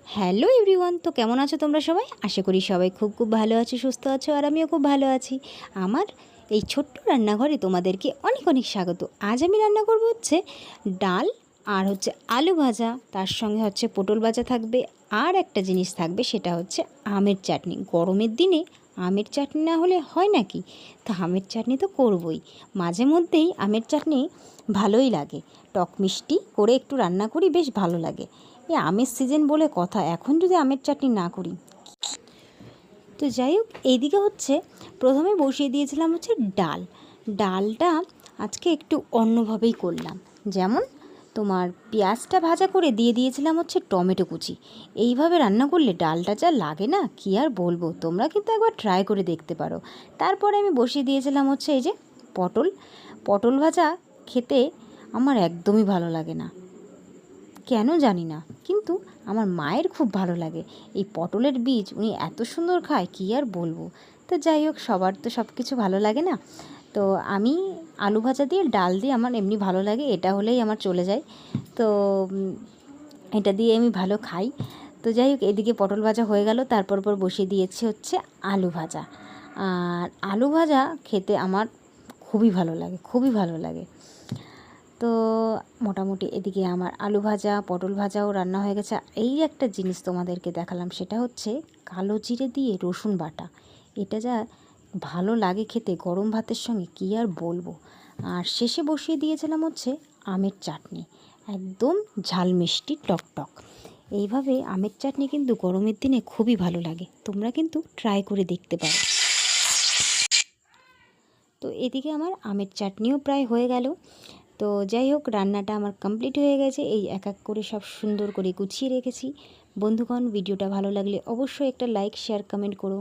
Hello everyone, তো কেমন আছো তোমরা সবাই? আশা করি সবাই খুব খুব ভালো আছো, সুস্থ আছো, আর আমিও খুব ভালো আছি। আমার এই ছোট্ট রান্নাঘরে তোমাদেরকে অনেক অনেক স্বাগত। আজ আমি রান্না করব হচ্ছে ডাল আর হচ্ছে আলু ভাজা, তার সঙ্গে হচ্ছে পটল ভাজা থাকবে, আর একটা জিনিস থাকবে সেটা হচ্ছে আমের চাটনি। গরমের দিনে আমের চাটনি না হলে হয় নাকি? তো আমের চাটনি তো করবই, মাঝে মধ্যেই আমের চাটনি ভালোই লাগে। টক মিষ্টি করে একটু রান্না করি, বেশ ভালো লাগে। এই আমের সিজন বলে কথা, এখন যদি আমের চাটনি না করি। তো যাই হোক, এইদিকে হচ্ছে প্রথমে বসিয়ে দিয়েছিলাম হচ্ছে ডালটা আজকে একটু অন্যভাবেই করলাম। যেমন তোমার পেঁয়াজটা ভাজা করে দিয়ে দিয়েছিলাম হচ্ছে টমেটো কুচি। এইভাবে রান্না করলে ডালটা যা লাগে না, কি আর বলবো, তোমরা কিন্তু একবার ট্রাই করে দেখতে পারো। তারপরে আমি বসিয়ে দিয়েছিলাম হচ্ছে এই যে পটল ভাজা। খেতে আমার একদমই ভালো লাগে না, কেন জানি না, কিন্তু আমার মায়ের খুব ভালো লাগে। এই পটলের বীজ উনি এত সুন্দর খায়, কী আর বলবো। তো যাই হোক, সবার তো সব কিছু ভালো লাগে না। তো আমি আলু ভাজা দিয়ে ডাল দিয়ে আমার এমনি ভালো লাগে, এটা হলেই আমার চলে যায়। তো এটা দিয়ে আমি ভালো খাই। তো যাই হোক, এদিকে পটল ভাজা হয়ে গেল, তারপর বসিয়ে দিয়েছি হচ্ছে আলু ভাজা। আর আলু ভাজা খেতে আমার খুবই ভালো লাগে, খুবই ভালো লাগে। তো মোটামুটি এদিকে আমার আলু ভাজা পটল ভাজাও রান্না হয়ে গেছে। এই একটা জিনিস তোমাদেরকে দেখালাম, সেটা হচ্ছে কালো জিরে দিয়ে রসুন বাটা। এটা যা ভালো লাগে খেতে গরম ভাতের সঙ্গে, কী আর বলবো। আর শেষে বসিয়ে দিয়েছিলাম হচ্ছে আমের চাটনি, একদম ঝাল মিষ্টি টক। এইভাবে আমের চাটনি কিন্তু গরমের দিনে খুবই ভালো লাগে, তোমরা কিন্তু ট্রাই করে দেখতে পারো। তো এদিকে আমার আমের চাটনিও প্রায় হয়ে গেল। তো যাই হোক, রান্নাটা আমার কমপ্লিট হয়ে গেছে। এই এক এক করে সব সুন্দর করে গুছিয়ে রেখেছি। বন্ধুগণ, ভিডিওটা ভালো লাগলে অবশ্যই একটা লাইক, শেয়ার, কমেন্ট করো।